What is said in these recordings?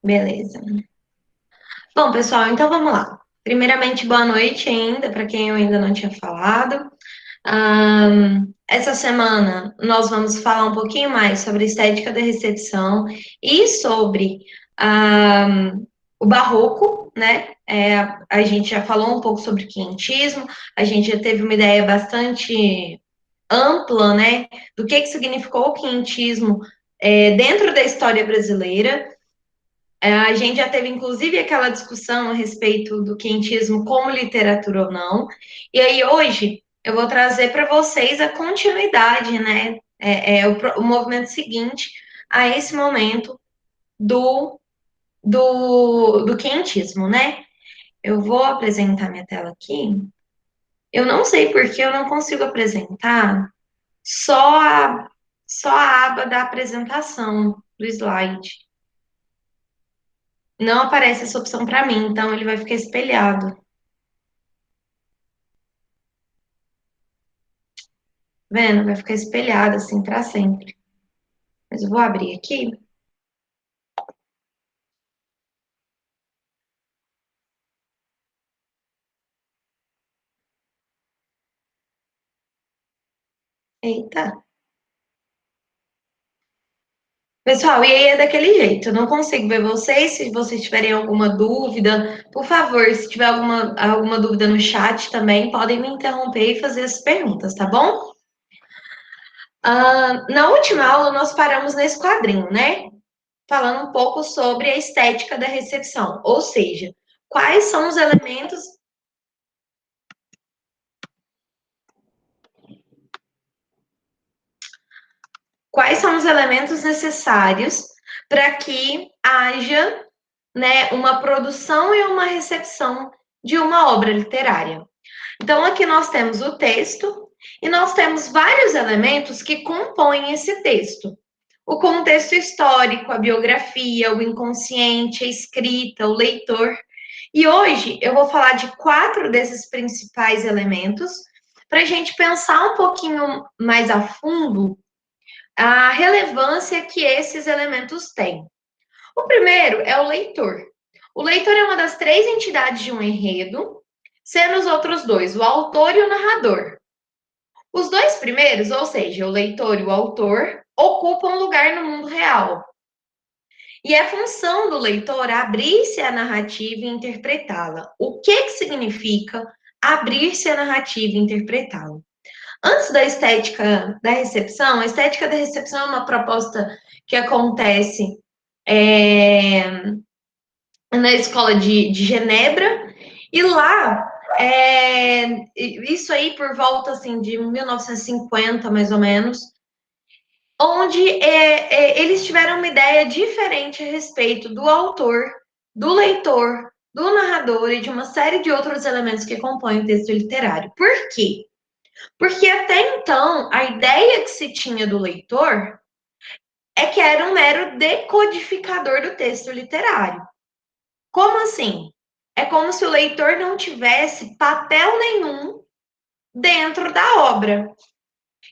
Beleza. Bom, pessoal, então vamos lá. Primeiramente, boa noite ainda, para quem eu ainda não tinha falado. Essa semana nós vamos falar um pouquinho mais sobre a estética da recepção e sobre o barroco, né? A gente já falou um pouco sobre o quinhentismo, a gente já teve uma ideia bastante ampla, né, do que significou o quinhentismo dentro da história brasileira. A gente já teve, inclusive, aquela discussão a respeito do quentismo como literatura ou não. E aí, hoje, eu vou trazer para vocês a continuidade, né? O movimento seguinte a esse momento do quentismo, né? Eu vou apresentar minha tela aqui. Eu não sei porque eu não consigo apresentar só só a aba da apresentação do slide. Não aparece essa opção para mim, então ele vai ficar espelhado. Vendo? Vai ficar espelhado assim para sempre. Mas eu vou abrir aqui. Eita. Pessoal, e aí é daquele jeito. Eu não consigo ver vocês. Se vocês tiverem alguma dúvida, por favor, se tiver alguma dúvida no chat também, podem me interromper e fazer as perguntas, tá bom? Na última aula, nós paramos nesse quadrinho, né? Falando um pouco sobre a estética da recepção, ou seja, quais são os elementos. Quais são os elementos necessários para que haja, né, uma produção e uma recepção de uma obra literária? Então, aqui nós temos o texto e nós temos vários elementos que compõem esse texto. O contexto histórico, a biografia, o inconsciente, a escrita, o leitor. E hoje eu vou falar de 4 desses principais elementos para a gente pensar um pouquinho mais a fundo a relevância que esses elementos têm. O primeiro é o leitor. O leitor é uma das 3 entidades de um enredo, sendo os outros dois, o autor e o narrador. Os 2 primeiros, ou seja, o leitor e o autor, ocupam lugar no mundo real. E é função do leitor abrir-se à narrativa e interpretá-la. O que significa abrir-se à narrativa e interpretá-la? Antes da estética da recepção, a estética da recepção é uma proposta que acontece na escola de Genebra, e lá, isso aí por volta assim, de 1950, mais ou menos, onde eles tiveram uma ideia diferente a respeito do autor, do leitor, do narrador e de uma série de outros elementos que compõem o texto literário. Por quê? Porque até então, a ideia que se tinha do leitor é que era um mero decodificador do texto literário. Como assim? É como se o leitor não tivesse papel nenhum dentro da obra.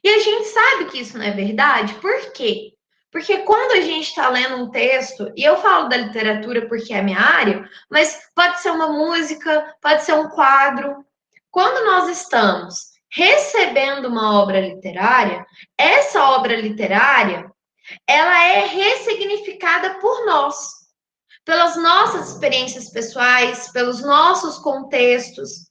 E a gente sabe que isso não é verdade, por quê? Porque quando a gente está lendo um texto, e eu falo da literatura porque é a minha área, mas pode ser uma música, pode ser um quadro. Quando nós estamos recebendo uma obra literária, essa obra literária, ela é ressignificada por nós, pelas nossas experiências pessoais, pelos nossos contextos.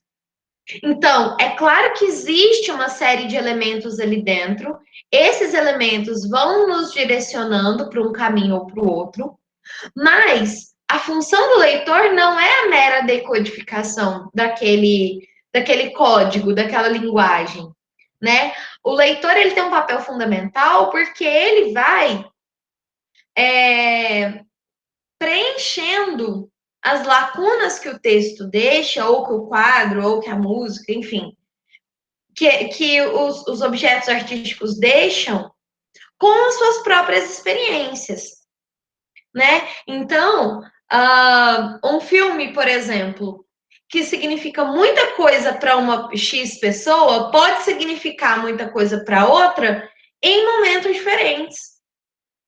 Então, é claro que existe uma série de elementos ali dentro, esses elementos vão nos direcionando para um caminho ou para o outro, mas a função do leitor não é a mera decodificação daquele código, daquela linguagem, né? O leitor ele tem um papel fundamental porque ele vai preenchendo as lacunas que o texto deixa, ou que o quadro, ou que a música, enfim, que os objetos artísticos deixam com as suas próprias experiências, né? Então, um filme, por exemplo, que significa muita coisa para uma X pessoa, pode significar muita coisa para outra em momentos diferentes.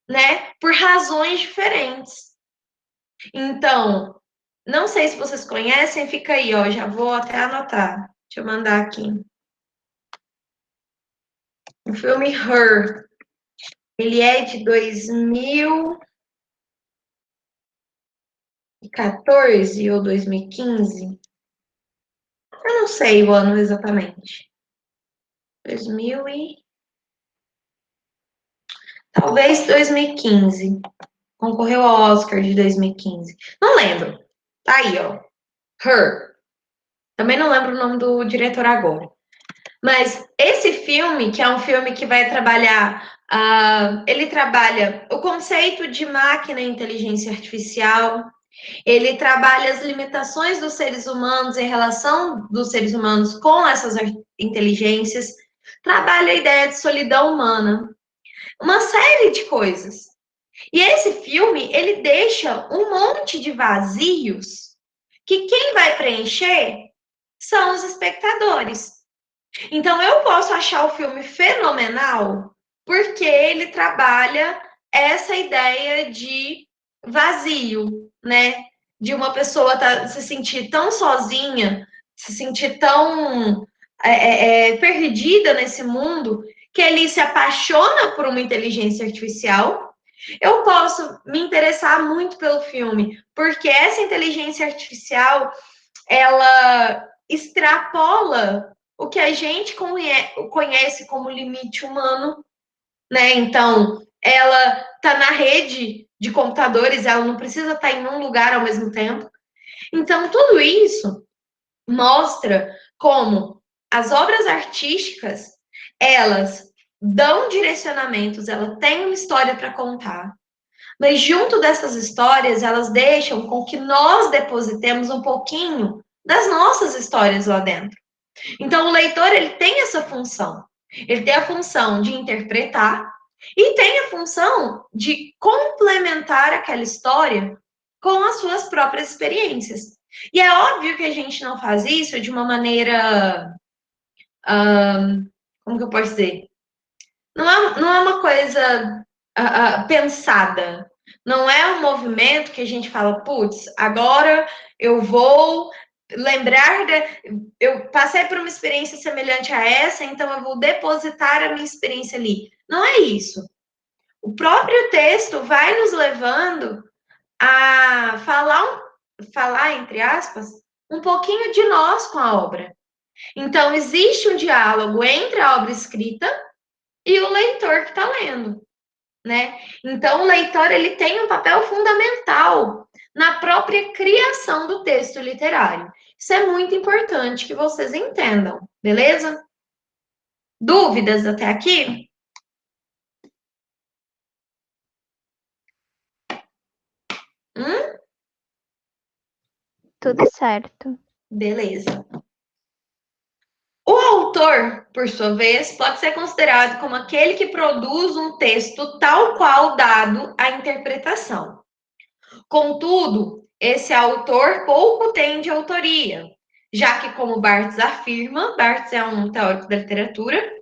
né? Por razões diferentes. Então, não sei se vocês conhecem, fica aí, ó, já vou até anotar. Deixa eu mandar aqui. O filme Her, ele é de 2014 ou 2015? Eu não sei o ano exatamente. 2000 e... Talvez 2015. Concorreu ao Oscar de 2015. Não lembro. Tá aí, ó. Her. Também não lembro o nome do diretor agora. Mas esse filme, que é um filme que vai trabalhar, ele trabalha o conceito de máquina e inteligência artificial, ele trabalha as limitações dos seres humanos em relação dos seres humanos com essas inteligências, trabalha a ideia de solidão humana, uma série de coisas. E esse filme, ele deixa um monte de vazios que quem vai preencher são os espectadores. Então, eu posso achar o filme fenomenal porque ele trabalha essa ideia de vazio, né? De uma pessoa se sentir tão sozinha, se sentir tão perdida nesse mundo, que ele se apaixona por uma inteligência artificial. Eu posso me interessar muito pelo filme, porque essa inteligência artificial ela extrapola o que a gente conhece como limite humano, né? Então, ela está na rede de computadores, ela não precisa estar em um lugar ao mesmo tempo. Então, tudo isso mostra como as obras artísticas, elas dão direcionamentos, ela tem uma história para contar, mas junto dessas histórias, elas deixam com que nós depositemos um pouquinho das nossas histórias lá dentro. Então, o leitor, ele tem essa função. Ele tem a função de interpretar e tem a função de complementar aquela história com as suas próprias experiências. E é óbvio que a gente não faz isso de uma maneira. Como que eu posso dizer? Não é uma coisa pensada. Não é um movimento que a gente fala, putz, agora eu vou lembrar eu passei por uma experiência semelhante a essa, então eu vou depositar a minha experiência ali. Não é isso. O próprio texto vai nos levando a falar entre aspas, um pouquinho de nós com a obra. Então, existe um diálogo entre a obra escrita e o leitor que está lendo, né? Então, o leitor ele tem um papel fundamental na própria criação do texto literário. Isso é muito importante que vocês entendam, beleza? Dúvidas até aqui? Tudo certo. Beleza. O autor, por sua vez, pode ser considerado como aquele que produz um texto tal qual dado à interpretação. Contudo, esse autor pouco tem de autoria, já que, como Barthes afirma, Barthes é um teórico da literatura,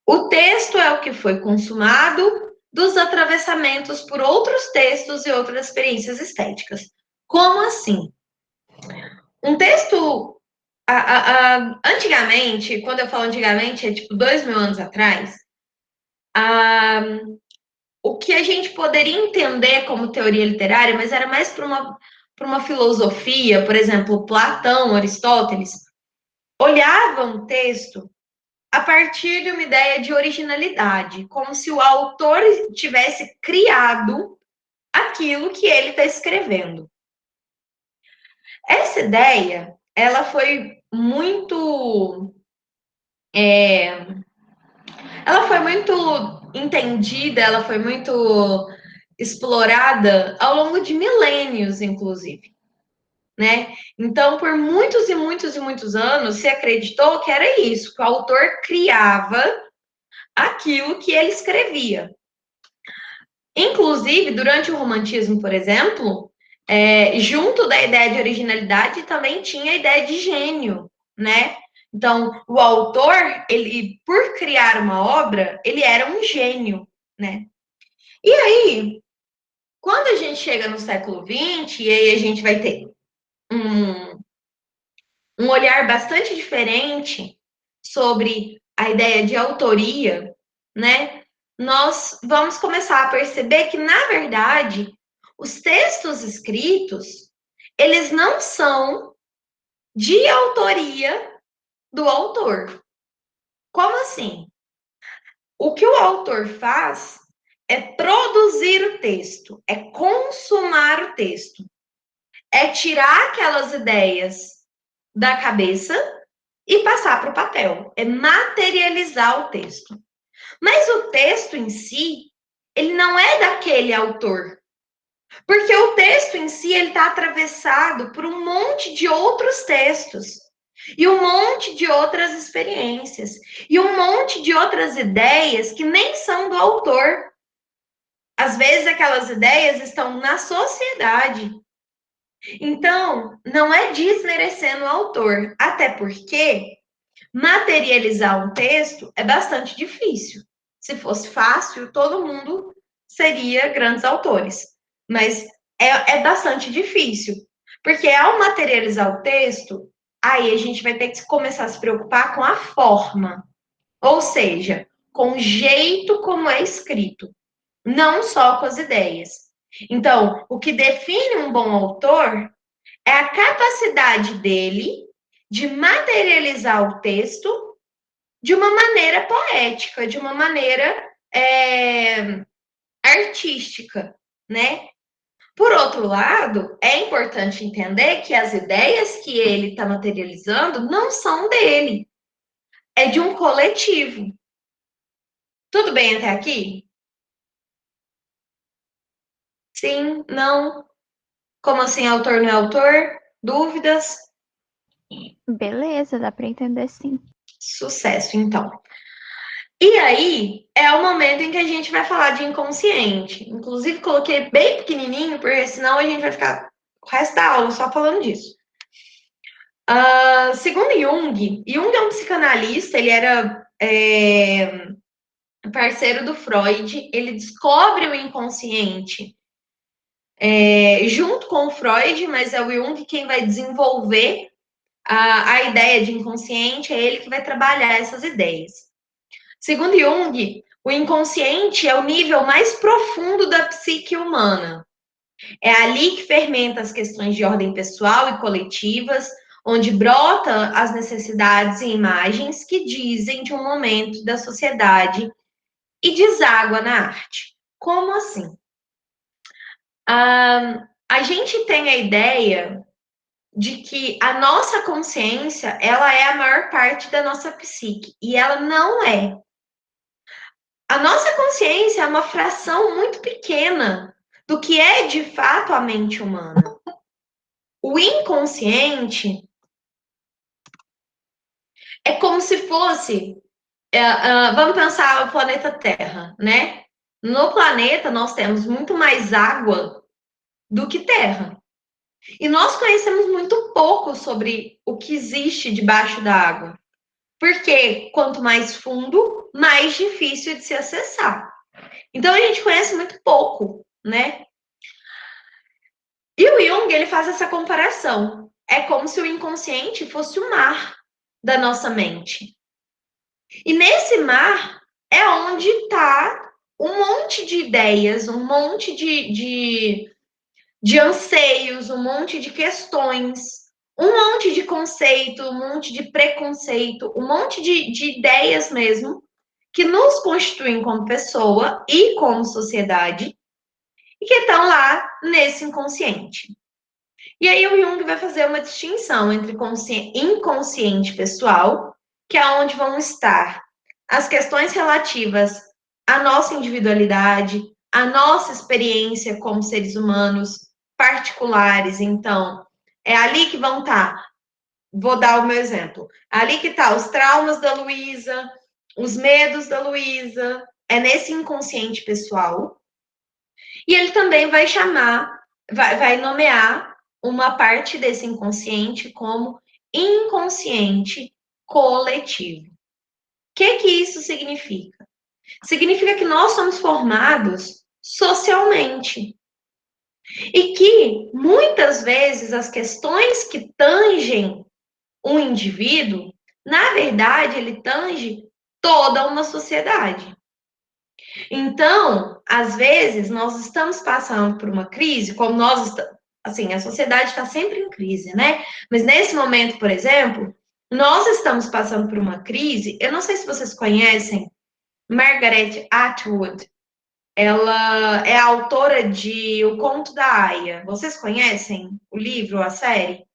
o texto é o que foi consumado dos atravessamentos por outros textos e outras experiências estéticas. Como assim? Um texto. Antigamente, quando eu falo antigamente, é tipo 2.000 anos atrás, o que a gente poderia entender como teoria literária, mas era mais para uma filosofia, por exemplo, Platão, Aristóteles, olhavam um texto a partir de uma ideia de originalidade, como se o autor tivesse criado aquilo que ele está escrevendo. Essa ideia, ela foi muito ela foi muito entendida, ela foi muito explorada ao longo de milênios, inclusive, né? Então, por muitos e muitos e muitos anos, se acreditou que era isso, que o autor criava aquilo que ele escrevia. Inclusive, durante o romantismo, por exemplo, junto da ideia de originalidade, também tinha a ideia de gênio, né? Então, o autor, ele, por criar uma obra, ele era um gênio, né? E aí, quando a gente chega no século XX, e aí a gente vai ter um, um olhar bastante diferente sobre a ideia de autoria, né? Nós vamos começar a perceber que, na verdade, os textos escritos, eles não são de autoria do autor. Como assim? O que o autor faz é produzir o texto, é consumar o texto, é tirar aquelas ideias da cabeça e passar para o papel, é materializar o texto. Mas o texto em si, ele não é daquele autor, porque o texto em si ele está atravessado por um monte de outros textos e um monte de outras experiências e um monte de outras ideias que nem são do autor. Às vezes aquelas ideias estão na sociedade. Então, não é desmerecendo o autor, até porque materializar um texto é bastante difícil. Se fosse fácil, todo mundo seria grandes autores. Mas é bastante difícil. Porque ao materializar o texto, aí a gente vai ter que começar a se preocupar com a forma. Ou seja, com o jeito como é escrito, não só com as ideias. Então, o que define um bom autor é a capacidade dele de materializar o texto de uma maneira poética, de uma maneira artística, né? Por outro lado, é importante entender que as ideias que ele está materializando não são dele, é de um coletivo. Tudo bem até aqui? Sim, não? Como assim, autor não é autor? Dúvidas? Beleza, dá para entender sim. Sucesso, então. E aí é o momento em que a gente vai falar de inconsciente. Inclusive, coloquei bem pequenininho, porque senão a gente vai ficar o resto da aula só falando disso. Segundo Jung, Jung é um psicanalista, ele era parceiro do Freud, ele descobre o inconsciente junto com o Freud, mas é o Jung quem vai desenvolver a ideia de inconsciente, é ele que vai trabalhar essas ideias. Segundo Jung, o inconsciente é o nível mais profundo da psique humana. É ali que fermenta as questões de ordem pessoal e coletivas, onde brota as necessidades e imagens que dizem de um momento da sociedade e deságua na arte. Como assim? A gente tem a ideia de que a nossa consciência, ela é a maior parte da nossa psique, e ela não é. A nossa consciência é uma fração muito pequena do que é de fato a mente humana. O inconsciente é como se fosse. Vamos pensar o planeta Terra, né? No planeta, nós temos muito mais água do que terra. E nós conhecemos muito pouco sobre o que existe debaixo da água. Porque quanto mais fundo, mais difícil de se acessar. Então a gente conhece muito pouco, né? E o Jung, ele faz essa comparação. É como se o inconsciente fosse o mar da nossa mente. E nesse mar é onde está um monte de ideias, um monte de anseios, um monte de questões, um monte de conceito, um monte de preconceito, um monte de ideias mesmo, que nos constituem como pessoa e como sociedade, e que estão lá nesse inconsciente. E aí o Jung vai fazer uma distinção entre inconsciente pessoal, que é onde vão estar as questões relativas à nossa individualidade, à nossa experiência como seres humanos particulares. Então, é ali que vão estar. Vou dar o meu exemplo. Ali que tá os traumas da Luísa, os medos da Luísa, é nesse inconsciente pessoal. E ele também vai chamar, vai nomear uma parte desse inconsciente como inconsciente coletivo. O que isso significa? Significa que nós somos formados socialmente. E que, muitas vezes, as questões que tangem um indivíduo, na verdade, ele tange toda uma sociedade. Então, às vezes, nós estamos passando por uma crise, como nós estamos, assim, a sociedade está sempre em crise, né? Mas nesse momento, por exemplo, nós estamos passando por uma crise. Eu não sei se vocês conhecem Margaret Atwood. Ela é a autora de O Conto da Aia. Vocês conhecem o livro, a série?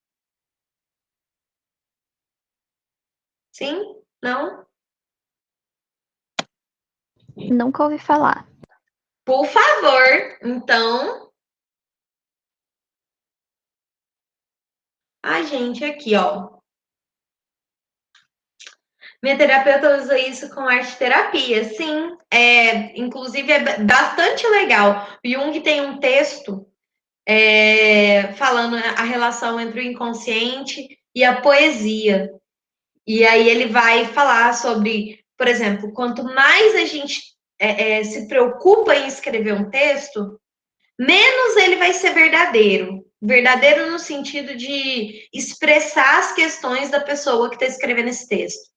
Sim? Não? Nunca ouvi falar. Por favor, então. A gente aqui, ó. Minha terapeuta usa isso com arte terapia, sim. Inclusive, é bastante legal. O Jung tem um texto falando a relação entre o inconsciente e a poesia. E aí ele vai falar sobre, por exemplo, quanto mais a gente se preocupa em escrever um texto, menos ele vai ser verdadeiro. Verdadeiro no sentido de expressar as questões da pessoa que está escrevendo esse texto.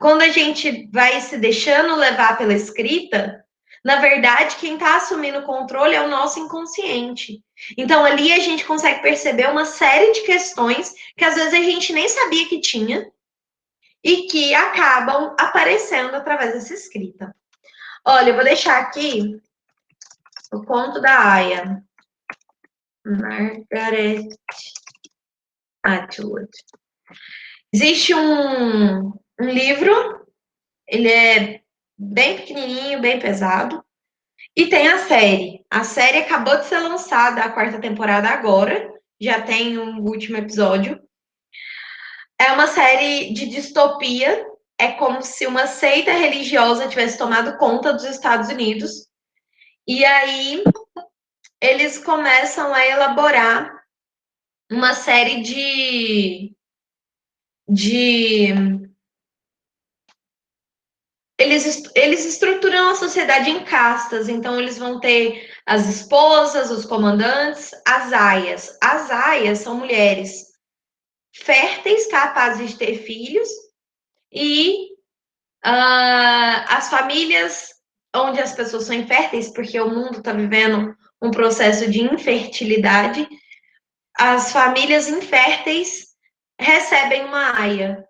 Quando a gente vai se deixando levar pela escrita, na verdade, quem está assumindo o controle é o nosso inconsciente. Então, ali a gente consegue perceber uma série de questões que às vezes a gente nem sabia que tinha e que acabam aparecendo através dessa escrita. Olha, eu vou deixar aqui o conto da Aya. Margaret Atwood. Existe um livro, ele é bem pequenininho, bem pesado, e tem a série. A série acabou de ser lançada, a quarta temporada agora, já tem um último episódio. É uma série de distopia, é como se uma seita religiosa tivesse tomado conta dos Estados Unidos, e aí eles começam a elaborar uma série de eles estruturam a sociedade em castas, então eles vão ter as esposas, os comandantes, as aias. As aias são mulheres férteis, capazes de ter filhos, e as famílias onde as pessoas são inférteis, porque o mundo está vivendo um processo de infertilidade, as famílias inférteis recebem uma aia.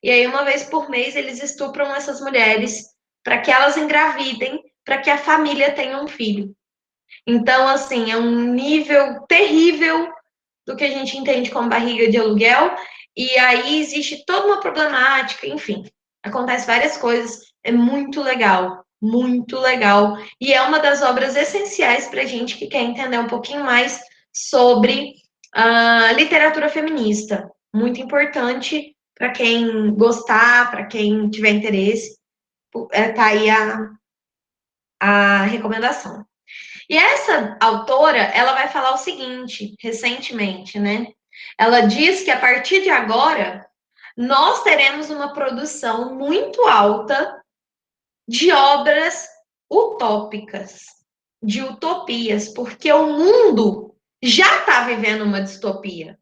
E aí, uma vez por mês, eles estupram essas mulheres para que elas engravidem, para que a família tenha um filho. Então, assim, é um nível terrível do que a gente entende como barriga de aluguel. E aí existe toda uma problemática, enfim, acontece várias coisas. É muito legal, muito legal. E é uma das obras essenciais para a gente que quer entender um pouquinho mais sobre a literatura feminista. Muito importante para quem gostar, para quem tiver interesse. Tá aí a recomendação. E essa autora, ela vai falar o seguinte, recentemente, né? Ela diz que a partir de agora, nós teremos uma produção muito alta de obras utópicas, de utopias, porque o mundo já está vivendo uma distopia.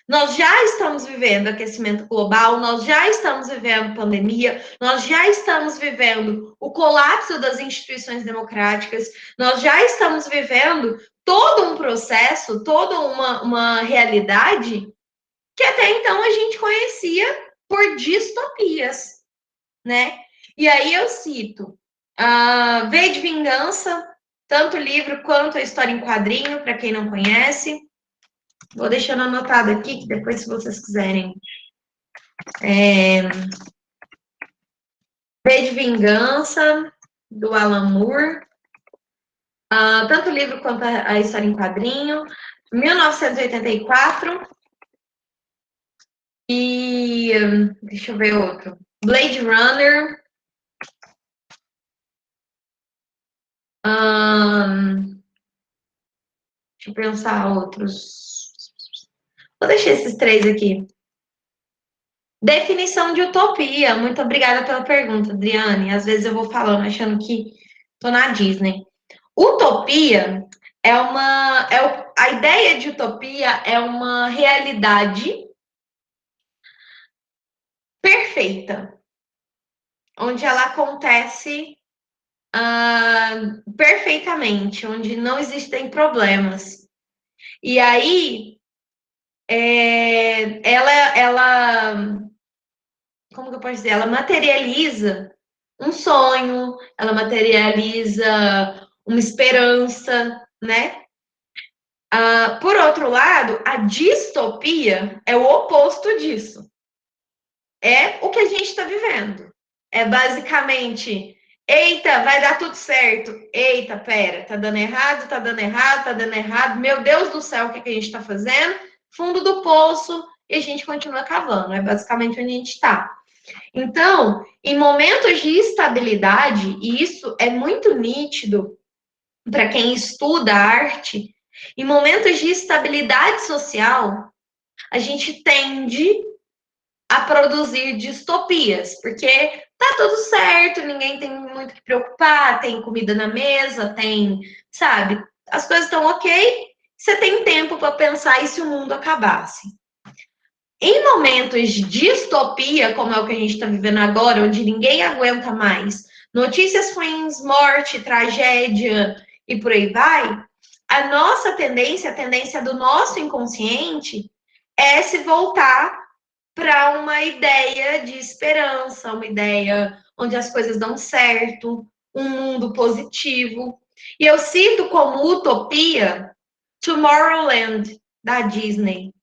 Nós já estamos vivendo aquecimento global, nós já estamos vivendo pandemia, nós já estamos vivendo o colapso das instituições democráticas, nós já estamos vivendo todo um processo, toda uma realidade que até então a gente conhecia por distopias, né? E aí eu cito V de Vingança, tanto o livro quanto a história em quadrinho, para quem não conhece. Vou deixando anotado aqui, que depois, se vocês quiserem. V de Vingança, do Alan Moore. Tanto o livro quanto a história em quadrinho. 1984. E deixa eu ver outro. Blade Runner. Deixa eu pensar outros. Vou deixar esses três aqui. Definição de utopia. Muito obrigada pela pergunta, Adriane. Às vezes eu vou falando achando que tô na Disney. Utopia a ideia de utopia é uma realidade perfeita, onde ela acontece perfeitamente, onde não existem problemas. E aí, ela, como que eu posso dizer? Ela materializa um sonho, ela materializa uma esperança, né? Por outro lado, a distopia é o oposto disso. É o que a gente está vivendo. É basicamente, eita, vai dar tudo certo. Eita, pera, tá dando errado, tá dando errado, tá dando errado. Meu Deus do céu, o que a gente está fazendo? Fundo do poço e a gente continua cavando. É basicamente onde a gente está. Então, em momentos de estabilidade, e isso é muito nítido para quem estuda arte, em momentos de estabilidade social, a gente tende a produzir distopias, porque tá tudo certo, ninguém tem muito que preocupar, tem comida na mesa, tem, sabe, as coisas estão ok, você tem tempo para pensar e se o mundo acabasse. Em momentos de distopia, como é o que a gente está vivendo agora, onde ninguém aguenta mais, notícias ruins, morte, tragédia e por aí vai, a nossa tendência, a tendência do nosso inconsciente é se voltar para uma ideia de esperança, uma ideia onde as coisas dão certo, um mundo positivo. E eu cito como utopia Tomorrowland, da Disney.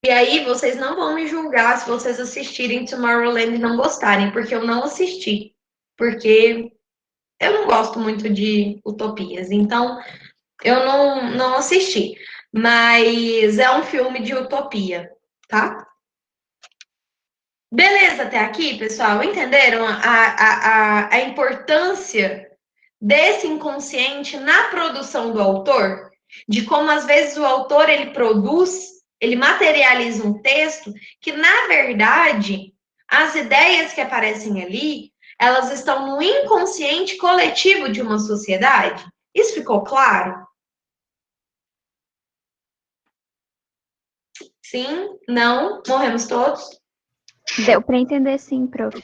E aí, vocês não vão me julgar se vocês assistirem Tomorrowland e não gostarem, porque eu não assisti. Porque eu não gosto muito de utopias. Então, eu não assisti. Mas é um filme de utopia, tá? Beleza até aqui, pessoal? Entenderam a importância desse inconsciente na produção do autor? De como, às vezes, o autor, ele produz, ele materializa um texto que, na verdade, as ideias que aparecem ali, elas estão no inconsciente coletivo de uma sociedade? Isso ficou claro? Sim? Não? Morremos todos? Deu para entender sim, prof.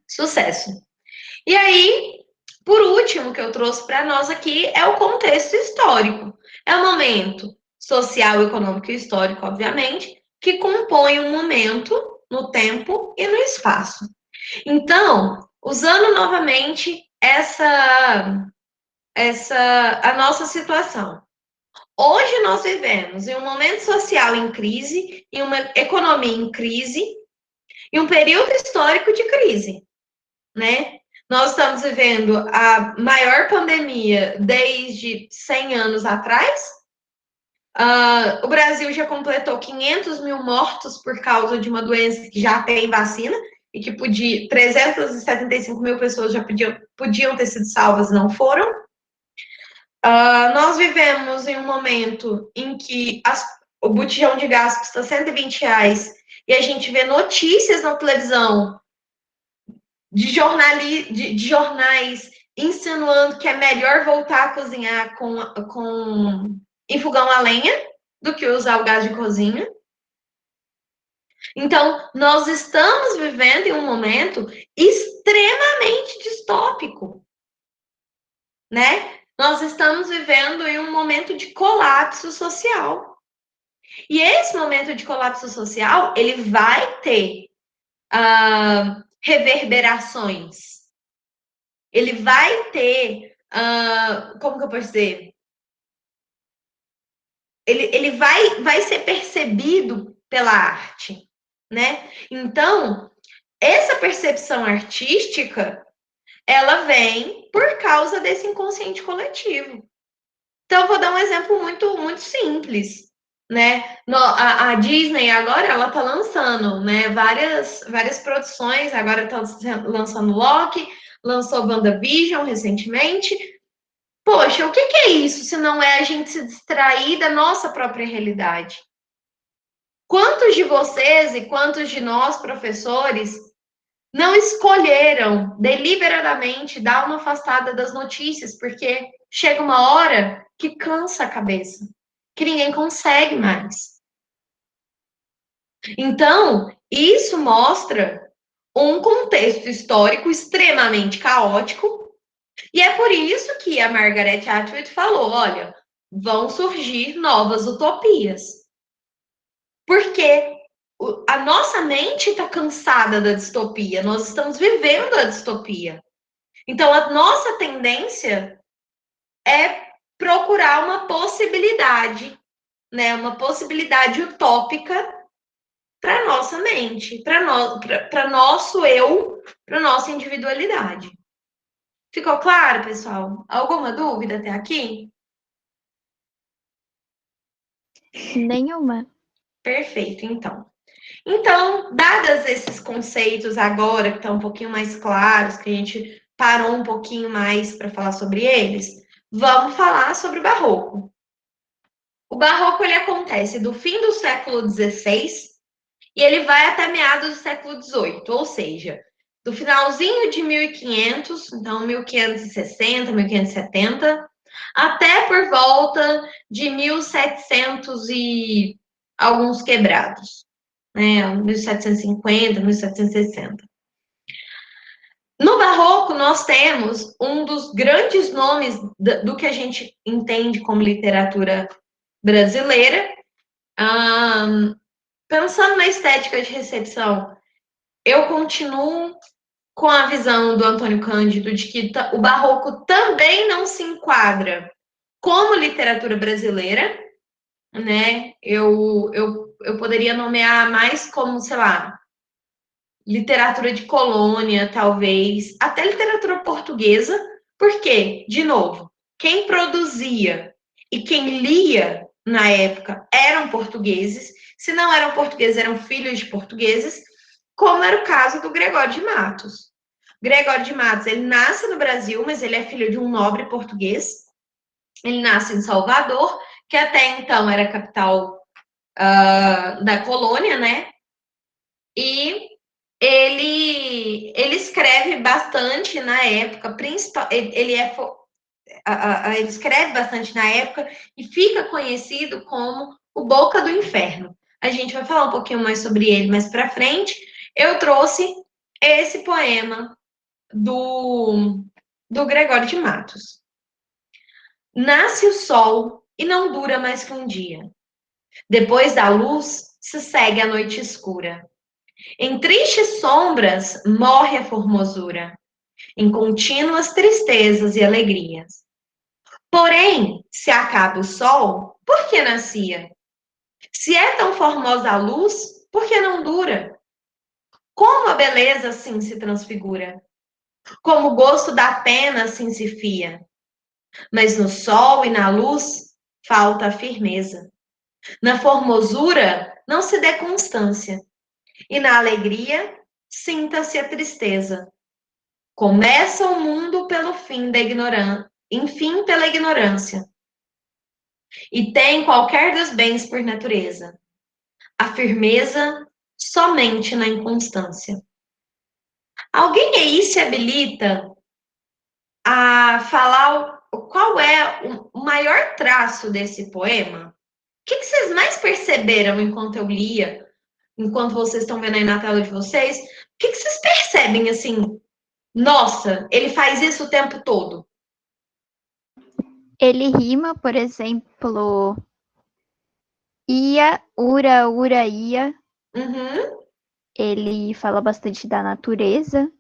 Sucesso! E aí, por último, que eu trouxe para nós aqui é o contexto histórico. É o momento social, econômico e histórico, obviamente, que compõe um momento no tempo e no espaço. Então, usando novamente a nossa situação. Hoje nós vivemos em um momento social em crise, em uma economia em crise, e um período histórico de crise, né? Nós estamos vivendo a maior pandemia desde 100 anos atrás. O Brasil já completou 500 mil mortos por causa de uma doença que já tem vacina e que 375 mil pessoas já podiam ter sido salvas e não foram. Nós vivemos em um momento em que o botijão de gás custa R$ 120 e a gente vê notícias na televisão de jornais insinuando que é melhor voltar a cozinhar em fogão a lenha do que usar o gás de cozinha. Então, nós estamos vivendo em um momento extremamente distópico, né? Nós estamos vivendo em um momento de colapso social. E esse momento de colapso social, ele vai ter reverberações. Ele vai ter, como que eu posso dizer? Ele vai ser percebido pela arte, né? Então, essa percepção artística, ela vem por causa desse inconsciente coletivo. Então, eu vou dar um exemplo muito, muito simples, né? A Disney agora, ela tá lançando, né, várias produções, agora tá lançando Loki, lançou WandaVision recentemente. Poxa, o que é isso se não é a gente se distrair da nossa própria realidade? Quantos de vocês e quantos de nós, professores, não escolheram deliberadamente dar uma afastada das notícias, porque chega uma hora que cansa a cabeça, que ninguém consegue mais. Então, isso mostra um contexto histórico extremamente caótico, e é por isso que a Margaret Atwood falou: olha, vão surgir novas utopias. Porque a nossa mente está cansada da distopia, nós estamos vivendo a distopia. Então, a nossa tendência é procurar uma possibilidade, né? Uma possibilidade utópica para nossa mente, para nosso eu, para nossa individualidade. Ficou claro, pessoal? Alguma dúvida até aqui? Nenhuma. Perfeito, então. Então, dados esses conceitos agora, que estão um pouquinho mais claros, que a gente parou um pouquinho mais para falar sobre eles, vamos falar sobre o Barroco. O Barroco ele acontece do fim do século XVI e ele vai até meados do século XVIII, ou seja, do finalzinho de 1500, então 1560, 1570, até por volta de 1700 e alguns quebrados, né? 1750, 1760. No Barroco, nós temos um dos grandes nomes do que a gente entende como literatura brasileira. Pensando na estética de recepção, eu continuo com a visão do Antônio Cândido de que o Barroco também não se enquadra como literatura brasileira, né? Eu poderia nomear mais como, sei lá, literatura de colônia, talvez, até literatura portuguesa, porque, de novo, quem produzia e quem lia na época eram portugueses, se não eram portugueses, eram filhos de portugueses, como era o caso do Gregório de Matos. Gregório de Matos, ele nasce no Brasil, mas ele é filho de um nobre português. Ele nasce em Salvador, que até então era a capital da colônia, né? E ele escreve bastante na época, principal, ele escreve bastante na época e fica conhecido como o Boca do Inferno. A gente vai falar um pouquinho mais sobre ele mais para frente. Eu trouxe esse poema do Gregório de Matos. Nasce o sol e não dura mais que um dia. Depois da luz se segue a noite escura. Em tristes sombras morre a formosura, em contínuas tristezas e alegrias. Porém, se acaba o sol, por que nascia? Se é tão formosa a luz, por que não dura? Como a beleza assim se transfigura? Como o gosto da pena assim se fia? Mas no sol e na luz falta a firmeza. Na formosura não se dê constância, e na alegria sinta-se a tristeza. Começa o mundo pelo fim da ignorância, enfim pela ignorância. E tem qualquer dos bens por natureza. A firmeza somente na inconstância. Alguém aí se habilita a falar qual é o maior traço desse poema? O que vocês mais perceberam enquanto eu lia, enquanto vocês estão vendo aí na tela de vocês? O que vocês percebem assim? Nossa, ele faz isso o tempo todo. Ele rima, por exemplo, ia, ura, ura, ia. Uhum, Ele fala bastante da natureza,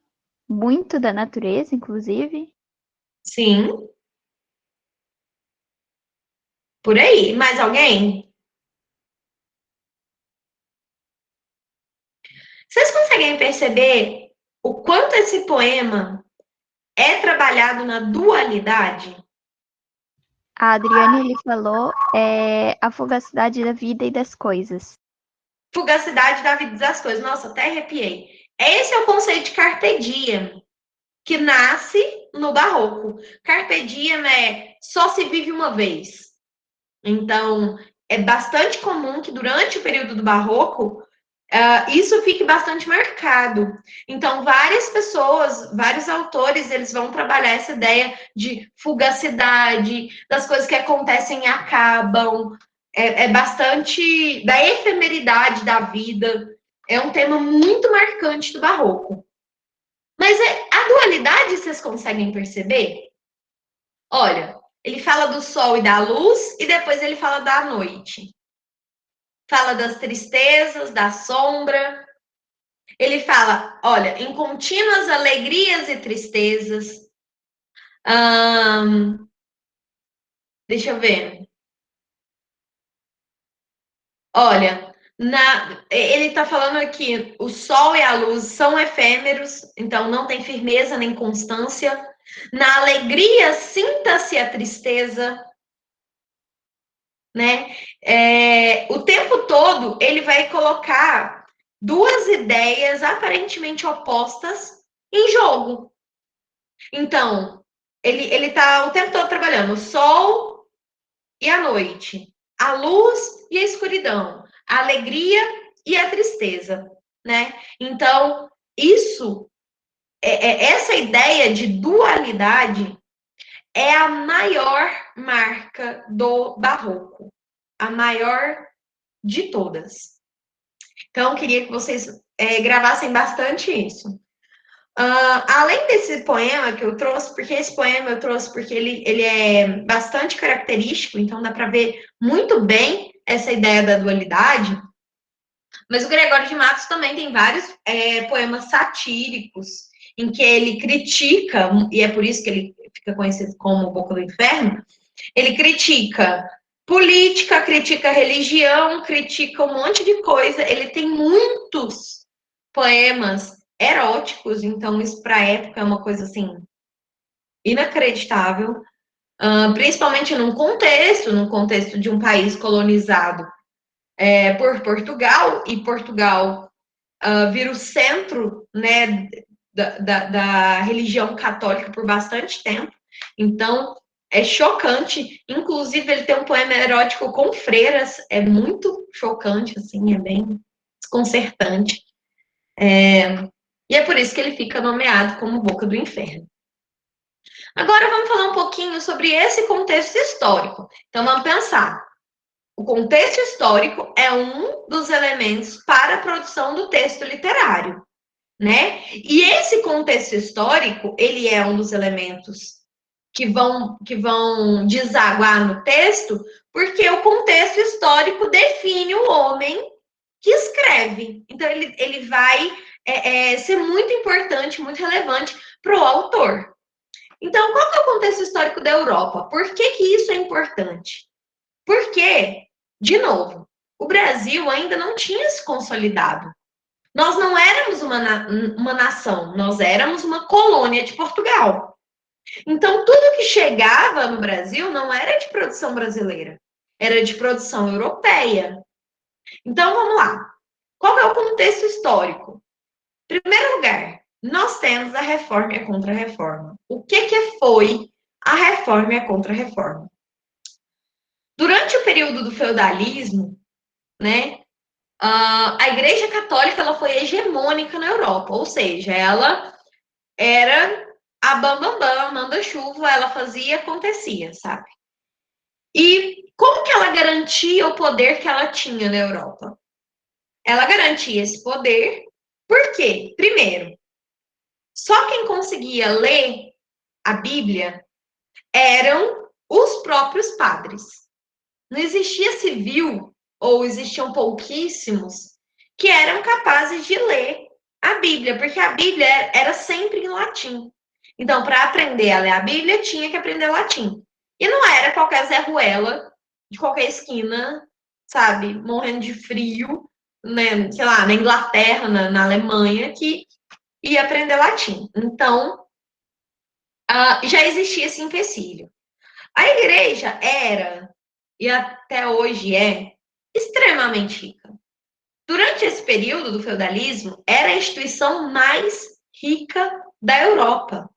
muito da natureza, inclusive. sim, por aí. Mais alguém? Vocês conseguem perceber o quanto esse poema é trabalhado na dualidade? A Adriane ele falou a fugacidade da vida e das coisas. Fugacidade da vida das coisas. Nossa, até arrepiei. Esse é o conceito de carpe diem, que nasce no barroco. Carpe diem é só se vive uma vez. Então, é bastante comum que durante o período do barroco isso fique bastante marcado. Então, várias pessoas, vários autores, eles vão trabalhar essa ideia de fugacidade, das coisas que acontecem e acabam, bastante da efemeridade da vida. É um tema muito marcante do barroco. Mas a dualidade, vocês conseguem perceber? Olha, ele fala do sol e da luz, e depois ele fala da noite. Fala das tristezas, da sombra. Ele fala, olha, em contínuas alegrias e tristezas. Deixa eu ver. Olha, ele está falando aqui, o sol e a luz são efêmeros, então não tem firmeza nem constância. Na alegria, sinta-se a tristeza, né? O tempo todo ele vai colocar duas ideias aparentemente opostas em jogo. Então, ele está o tempo todo trabalhando o sol e a noite, a luz e a escuridão, a alegria e a tristeza, né? Então, essa ideia de dualidade é a maior marca do barroco, a maior de todas. Então, queria que vocês gravassem bastante isso. Além desse poema que eu trouxe, porque esse poema eu trouxe porque ele é bastante característico, então dá para ver muito bem essa ideia da dualidade. Mas o Gregório de Matos também tem vários poemas satíricos em que ele critica, e é por isso que ele fica conhecido como Boca do Inferno, ele critica política, critica religião, critica um monte de coisa. Ele tem muitos poemas eróticos, então isso para a época é uma coisa assim inacreditável, principalmente num contexto de um país colonizado por Portugal, e Portugal vira o centro, né, da religião católica por bastante tempo. Então, é chocante. Inclusive, ele tem um poema erótico com freiras. É muito chocante, assim, é bem desconcertante. E é por isso que ele fica nomeado como Boca do Inferno. Agora, vamos falar um pouquinho sobre esse contexto histórico. Então, vamos pensar. O contexto histórico é um dos elementos para a produção do texto literário, né? E esse contexto histórico, ele é um dos elementos que vão desaguar no texto, porque o contexto histórico define o homem que escreve. Então, ele vai ser muito importante, muito relevante para o autor. Então, qual é o contexto histórico da Europa? Por que isso é importante? Porque, de novo, o Brasil ainda não tinha se consolidado. Nós não éramos uma nação, nós éramos uma colônia de Portugal. Então, tudo que chegava no Brasil não era de produção brasileira, era de produção europeia. Então, vamos lá. Qual é o contexto histórico? Em primeiro lugar, nós temos a reforma e a contra-reforma. O que foi a reforma e a contra-reforma? Durante o período do feudalismo, né, a Igreja Católica ela foi hegemônica na Europa, ou seja, ela era a bambambam, manda-chuva, ela fazia e acontecia, sabe? E como que ela garantia o poder que ela tinha na Europa? Ela garantia esse poder, por quê? Primeiro, só quem conseguia ler a Bíblia eram os próprios padres. Não existia civil, ou existiam pouquíssimos, que eram capazes de ler a Bíblia, porque a Bíblia era sempre em latim. Então, para aprender a ler a Bíblia, tinha que aprender latim. E não era qualquer Zé Ruela de qualquer esquina, sabe, morrendo de frio, né, sei lá, na Inglaterra, na Alemanha, que ia aprender latim. Então, já existia esse empecilho. A igreja era, e até hoje é, extremamente rica. Durante esse período do feudalismo, era a instituição mais rica da Europa.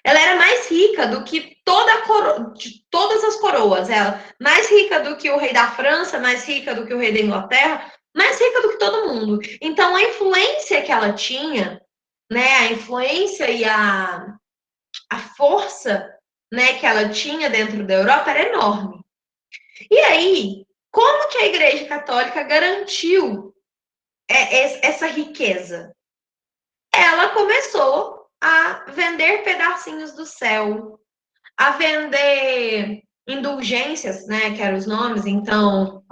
Ela era mais rica do que de todas as coroas. Ela mais rica do que o rei da França, mais rica do que o rei da Inglaterra, mais rica do que todo mundo. Então, a influência que ela tinha, né, a influência e a força, né, que ela tinha dentro da Europa era enorme. E aí, como que a Igreja Católica garantiu essa riqueza? Ela começou a vender pedacinhos do céu, a vender indulgências, né, que eram os nomes. Então,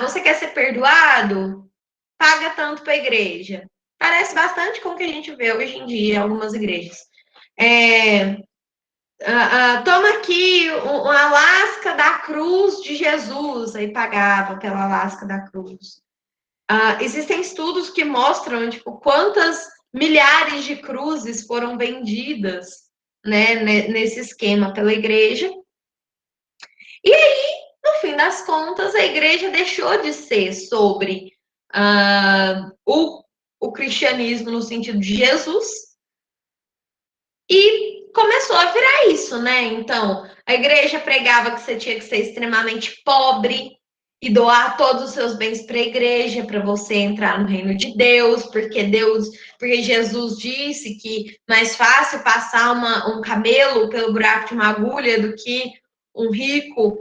você quer ser perdoado? Paga tanto para a igreja. Parece bastante com o que a gente vê hoje em dia em algumas igrejas. Toma aqui uma lasca da cruz de Jesus, aí pagava pela lasca da cruz. Existem estudos que mostram tipo, quantas milhares de cruzes foram vendidas, né, nesse esquema pela igreja. E aí, no fim das contas, a igreja deixou de ser sobre o cristianismo no sentido de Jesus e começou a virar isso, né? Então, a igreja pregava que você tinha que ser extremamente pobre e doar todos os seus bens para a igreja para você entrar no reino de Deus, porque Jesus disse que mais fácil passar um camelo pelo buraco de uma agulha do que um rico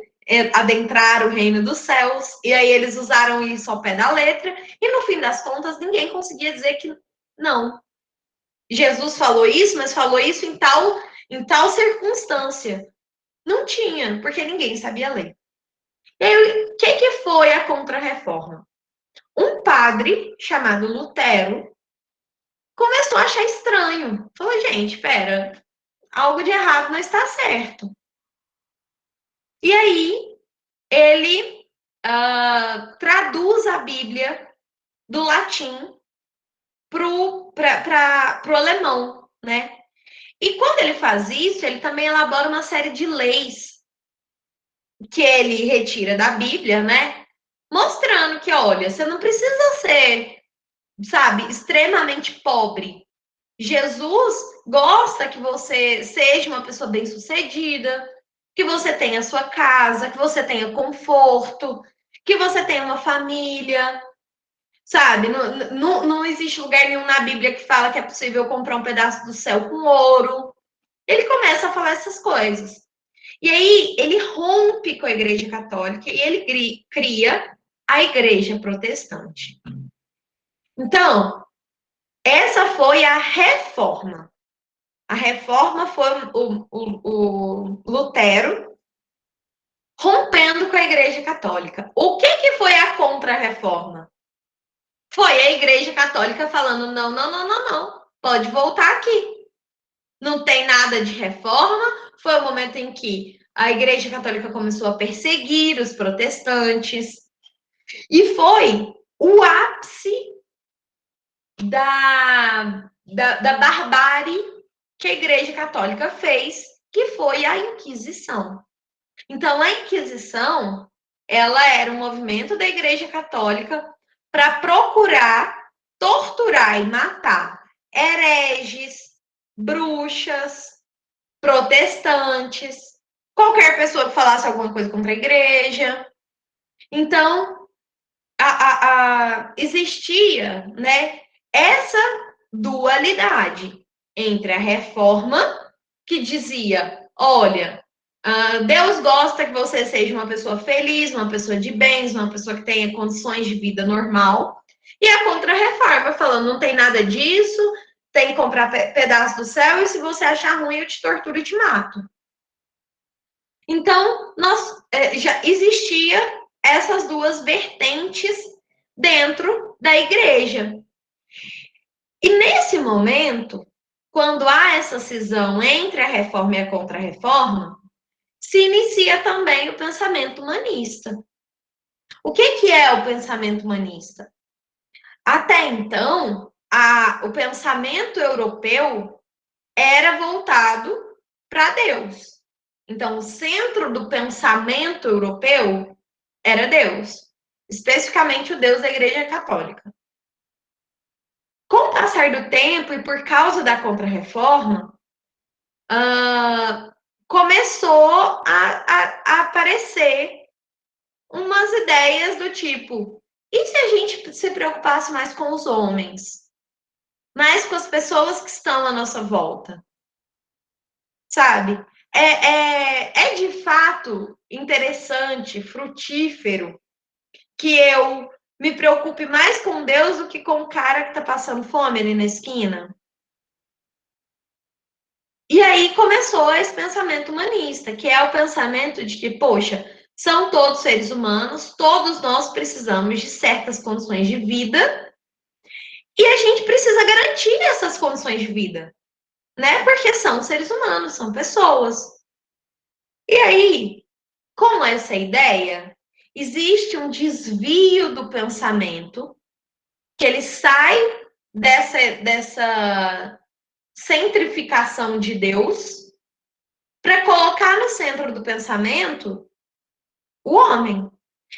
adentrar o reino dos céus. E aí eles usaram isso ao pé da letra e no fim das contas ninguém conseguia dizer que não. Jesus falou isso, mas falou isso em tal circunstância. Não tinha, porque ninguém sabia ler. E aí, o que foi a Contra-Reforma? Um padre chamado Lutero começou a achar estranho. Falou, gente, pera, algo de errado não está certo. E aí, ele traduz a Bíblia do latim para o alemão, né? E quando ele faz isso, ele também elabora uma série de leis que ele retira da Bíblia, né? Mostrando que, olha, você não precisa ser, sabe, extremamente pobre. Jesus gosta que você seja uma pessoa bem-sucedida, que você tenha sua casa, que você tenha conforto, que você tenha uma família, sabe? Não existe lugar nenhum na Bíblia que fala que é possível comprar um pedaço do céu com ouro. Ele começa a falar essas coisas. E aí ele rompe com a Igreja Católica e ele cria a Igreja Protestante. Então, essa foi a reforma. A reforma foi o Lutero rompendo com a Igreja Católica. O que foi a contra-reforma? Foi a Igreja Católica falando: não, não, não, não, não, pode voltar aqui. Não tem nada de reforma. Foi o momento em que a Igreja Católica começou a perseguir os protestantes. E foi o ápice da barbárie que a Igreja Católica fez, que foi a Inquisição. Então, a Inquisição, ela era um movimento da Igreja Católica para procurar torturar e matar hereges, bruxas, protestantes, qualquer pessoa que falasse alguma coisa contra a igreja. Então, existia, né, essa dualidade entre a reforma, que dizia, olha, Deus gosta que você seja uma pessoa feliz, uma pessoa de bens, uma pessoa que tenha condições de vida normal, e a contra-reforma, falando, não tem nada disso, tem que comprar pedaço do céu, e se você achar ruim, eu te torturo e te mato. Então, já existia essas duas vertentes dentro da igreja. E nesse momento, quando há essa cisão entre a reforma e a contra-reforma, se inicia também o pensamento humanista. O que é o pensamento humanista? Até então, o pensamento europeu era voltado para Deus. Então, o centro do pensamento europeu era Deus, especificamente o Deus da Igreja Católica. Com o passar do tempo e por causa da Contra-Reforma, começou a aparecer umas ideias do tipo, E se a gente se preocupasse mais com os homens? Mais com as pessoas que estão à nossa volta? Sabe? É de fato interessante, frutífero, que eu me preocupe mais com Deus do que com o cara que está passando fome ali na esquina? E aí começou esse pensamento humanista, que é o pensamento de que, poxa, são todos seres humanos, todos nós precisamos de certas condições de vida e a gente precisa garantir essas condições de vida, né? Porque são seres humanos, são pessoas. E aí, com essa ideia, existe um desvio do pensamento que ele sai dessa centrificação de Deus para colocar no centro do pensamento o homem.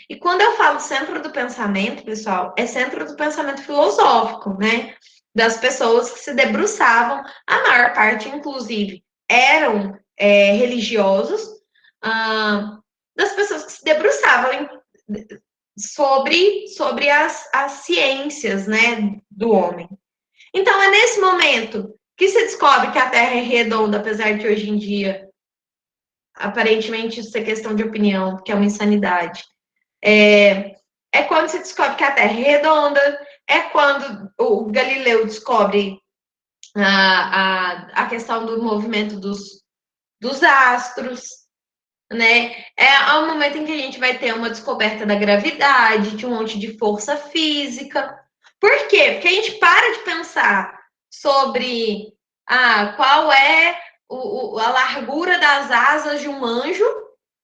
E quando eu falo centro do pensamento, pessoal, é centro do pensamento filosófico, né? Das pessoas que se debruçavam, a maior parte, inclusive, eram religiosos, das pessoas que se debruçavam sobre as ciências, né, do homem. Então, é nesse momento que se descobre que a Terra é redonda, apesar de hoje em dia, aparentemente, isso é questão de opinião, que é uma insanidade. É quando se descobre que a Terra é redonda, é quando o Galileu descobre a questão do movimento dos astros, né? É o momento em que a gente vai ter uma descoberta da gravidade, de um monte de força física. Por quê? Porque a gente para de pensar sobre qual é a largura das asas de um anjo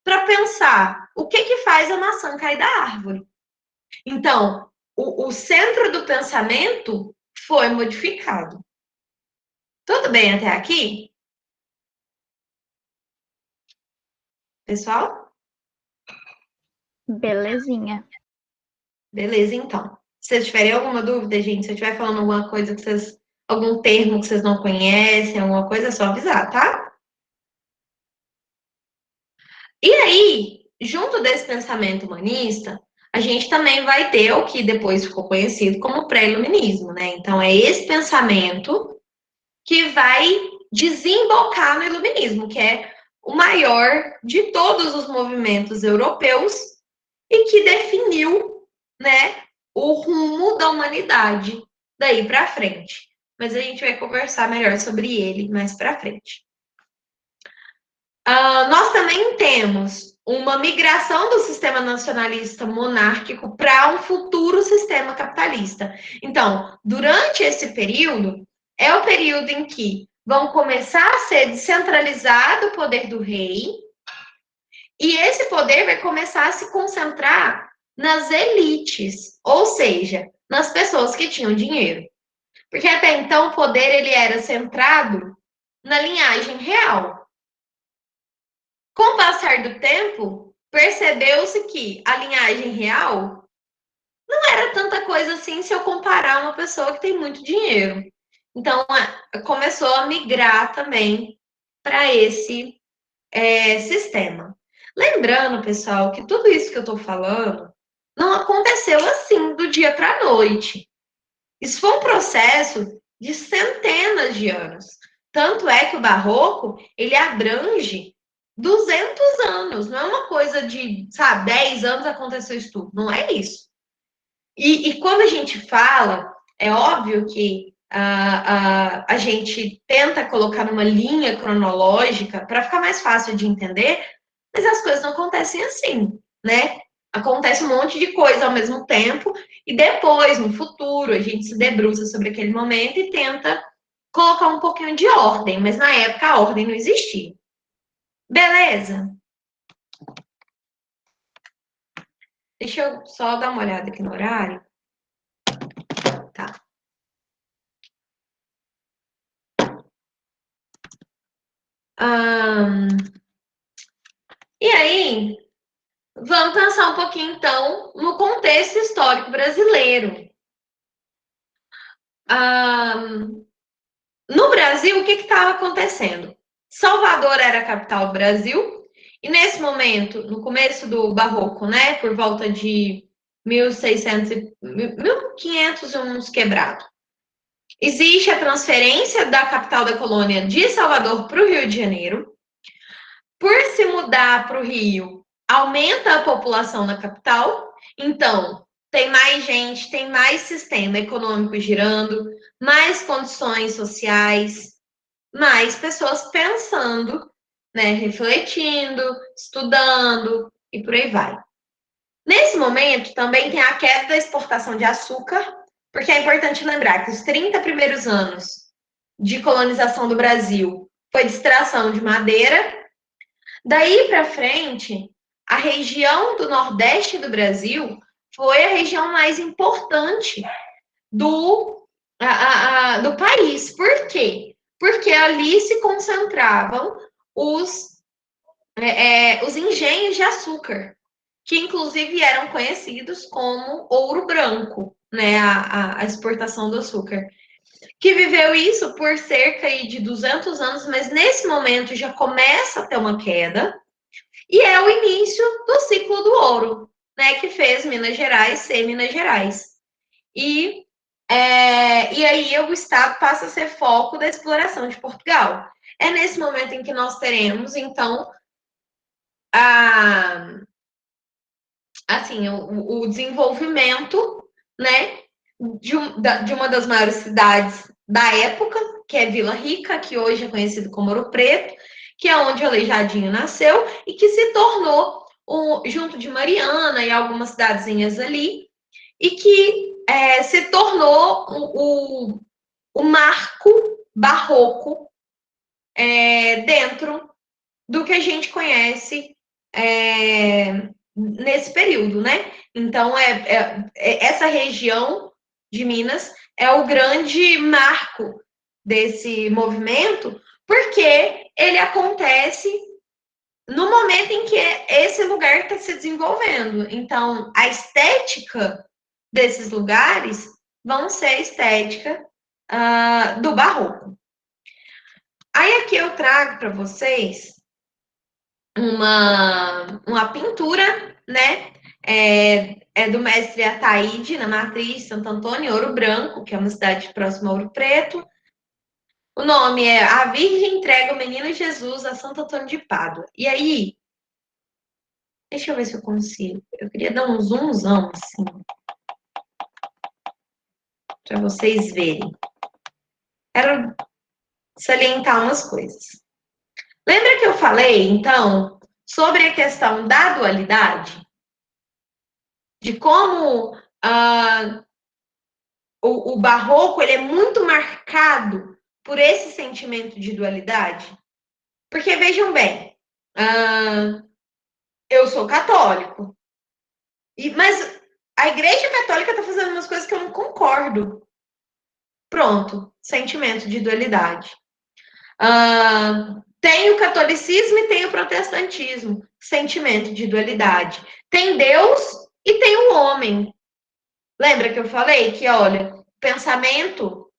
para pensar o que faz a maçã cair da árvore. Então, o centro do pensamento foi modificado. Tudo bem até aqui? Pessoal? Belezinha. Beleza, então. Se vocês tiverem alguma dúvida, gente, se eu estiver falando alguma coisa que vocês. Algum termo que vocês não conhecem, alguma coisa, é só avisar, tá? E aí, junto desse pensamento humanista, a gente também vai ter o que depois ficou conhecido como pré-iluminismo, né? Então, é esse pensamento que vai desembocar no iluminismo, que é o maior de todos os movimentos europeus e que definiu, né, o rumo da humanidade daí para frente. Mas a gente vai conversar melhor sobre ele mais para frente. Nós também temos uma migração do sistema nacionalista monárquico para um futuro sistema capitalista. Então, durante esse período, é o período em que vão começar a ser descentralizado o poder do rei, e esse poder vai começar a se concentrar nas elites, ou seja, nas pessoas que tinham dinheiro. Porque até então o poder ele era centrado na linhagem real. Com o passar do tempo, percebeu-se que a linhagem real não era tanta coisa assim se eu comparar uma pessoa que tem muito dinheiro. Então, começou a migrar também para esse sistema. Lembrando, pessoal, que tudo isso que eu estou falando não aconteceu assim do dia para a noite. Isso foi um processo de centenas de anos. Tanto é que o barroco, ele abrange 200 anos. Não é uma coisa de, 10 anos aconteceu isso tudo. Não é isso. E quando a gente fala, é óbvio que a gente tenta colocar numa linha cronológica para ficar mais fácil de entender, mas as coisas não acontecem assim, né? Acontece um monte de coisa ao mesmo tempo, e depois, no futuro, a gente se debruça sobre aquele momento e tenta colocar um pouquinho de ordem, mas na época a ordem não existia. Beleza? Deixa eu só dar uma olhada aqui no horário. Tá. E aí, vamos pensar um pouquinho, então, no contexto histórico brasileiro. No Brasil, o que estava acontecendo? Salvador era a capital do Brasil, e nesse momento, no começo do Barroco, né, por volta de 1600, 1500 e uns quebrados. Existe a transferência da capital da colônia de Salvador para o Rio de Janeiro. Por se mudar para o Rio, aumenta a população na capital, então tem mais gente, tem mais sistema econômico girando, mais condições sociais, mais pessoas pensando, né, refletindo, estudando e por aí vai. Nesse momento, também tem a queda da exportação de açúcar, porque é importante lembrar que os 30 primeiros anos de colonização do Brasil foi de extração de madeira. Daí para frente, a região do Nordeste do Brasil foi a região mais importante do país. Por quê? Porque ali se concentravam os engenhos de açúcar, que inclusive eram conhecidos como ouro branco, né? A exportação do açúcar. Que viveu isso por cerca de 200 anos, mas nesse momento já começa a ter uma queda, e é o início do ciclo do ouro, né? Que fez Minas Gerais ser Minas Gerais. E aí o Estado passa a ser foco da exploração de Portugal. É nesse momento em que nós teremos, então, o desenvolvimento, né, de uma das maiores cidades da época, que é Vila Rica, que hoje é conhecido como Ouro Preto, que é onde Aleijadinho nasceu e que se tornou, junto de Mariana e algumas cidadezinhas ali, e que se tornou o marco barroco dentro do que a gente conhece nesse período, né? Então, essa região de Minas é o grande marco desse movimento, porque ele acontece no momento em que esse lugar está se desenvolvendo. Então, a estética desses lugares vão ser a estética do barroco. Aí aqui eu trago para vocês uma pintura, né? É do mestre Ataíde, na matriz de Santo Antônio, Ouro Branco, que é uma cidade próxima a Ouro Preto. O nome é A Virgem Entrega o Menino Jesus a Santo Antônio de Pádua. E aí, deixa eu ver se eu consigo. Eu queria dar um zoomzão, assim, para vocês verem. Quero salientar umas coisas. Lembra que eu falei, então, sobre a questão da dualidade? De como o barroco ele é muito marcado por esse sentimento de dualidade? Porque, vejam bem, eu sou católico, mas a Igreja Católica está fazendo umas coisas que eu não concordo. Pronto, sentimento de dualidade. Tem o catolicismo e tem o protestantismo, sentimento de dualidade. Tem Deus e tem o homem. Lembra que eu falei que, olha, o pensamento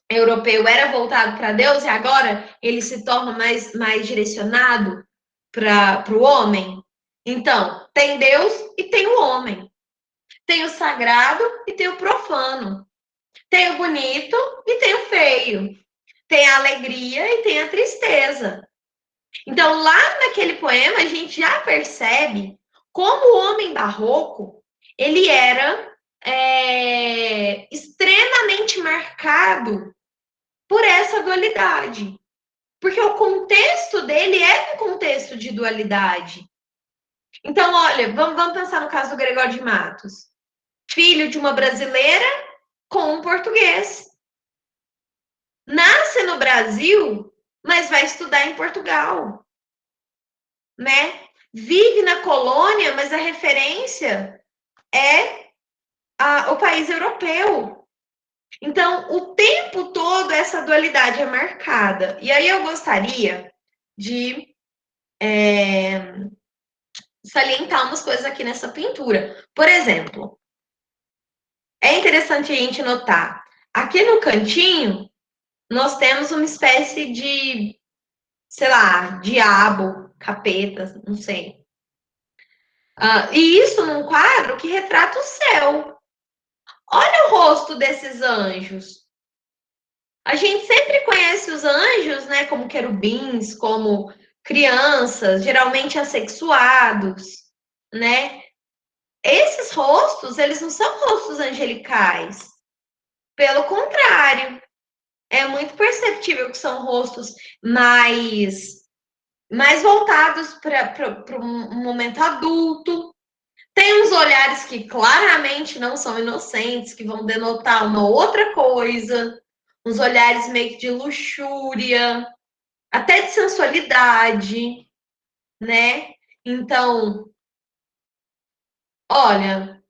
europeu era voltado para Deus e agora ele se torna mais direcionado para o homem? Então, tem Deus e tem o homem. Tem o sagrado e tem o profano. Tem o bonito e tem o feio. Tem a alegria e tem a tristeza. Então, lá naquele poema, a gente já percebe como o homem barroco, ele era extremamente marcado por essa dualidade. Porque o contexto dele é um contexto de dualidade. Então, olha, vamos pensar no caso do Gregório de Matos. Filho de uma brasileira com um português. Nasce no Brasil, mas vai estudar em Portugal. Né? Vive na colônia, mas a referência é o país europeu. Então, o tempo todo essa dualidade é marcada. E aí eu gostaria de salientar umas coisas aqui nessa pintura. Por exemplo, é interessante a gente notar, aqui no cantinho, nós temos uma espécie de, sei lá, diabo, capeta, não sei. E isso num quadro que retrata o céu. Olha o rosto desses anjos. A gente sempre conhece os anjos, né, como querubins, como crianças, geralmente assexuados, né? Esses rostos, eles não são rostos angelicais. Pelo contrário, é muito perceptível que são rostos mais voltados para um momento adulto. Tem uns olhares que claramente não são inocentes, que vão denotar uma outra coisa, uns olhares meio que de luxúria, até de sensualidade, né? Então, olha,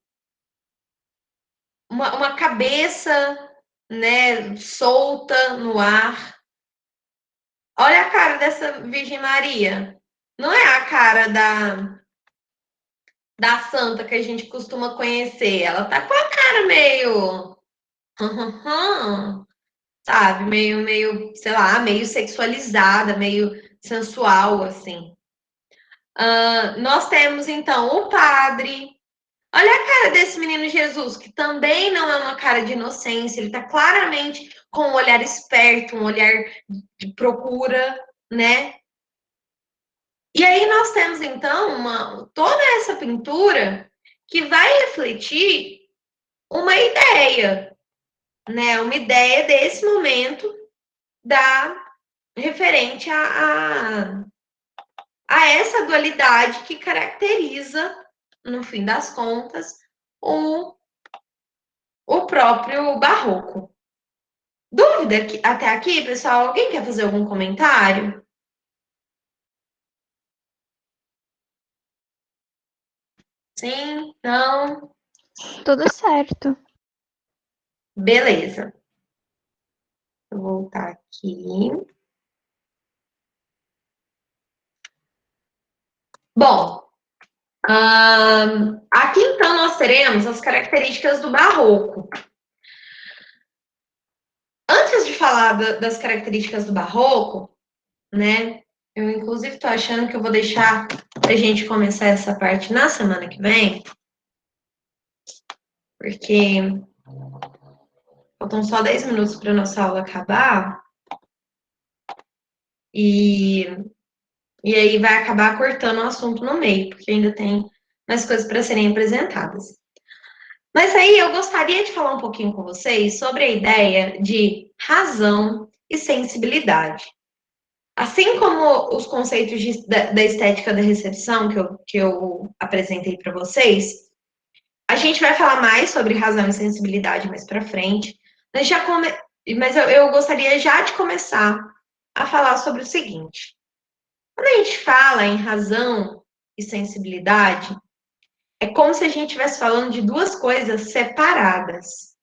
uma cabeça, né, solta no ar. Olha a cara dessa Virgem Maria. Não é a cara da santa que a gente costuma conhecer. Ela tá com a cara meio, sabe, meio, sei lá, meio sexualizada, meio sensual, assim. Nós temos então o padre. Olha a cara desse menino Jesus, que também não é uma cara de inocência, ele tá claramente com um olhar esperto, um olhar de procura, né? E aí nós temos então toda essa pintura que vai refletir uma ideia, né? Uma ideia desse momento da referente a essa dualidade que caracteriza, no fim das contas, o próprio barroco. Dúvida até aqui, pessoal? Alguém quer fazer algum comentário? Sim? Não? Tudo certo. Beleza. Vou voltar aqui. Bom, aqui então nós teremos as características do barroco. Antes de falar das características do barroco, né? Eu, inclusive, estou achando que eu vou deixar a gente começar essa parte na semana que vem, porque faltam só 10 minutos para a nossa aula acabar, e, e aí vai acabar cortando o assunto no meio, porque ainda tem mais coisas para serem apresentadas. Mas aí eu gostaria de falar um pouquinho com vocês sobre a ideia de razão e sensibilidade. Assim como os conceitos da estética da recepção que eu apresentei para vocês, a gente vai falar mais sobre razão e sensibilidade mais para frente, mas eu gostaria já de começar a falar sobre o seguinte. Quando a gente fala em razão e sensibilidade, é como se a gente estivesse falando de duas coisas separadas.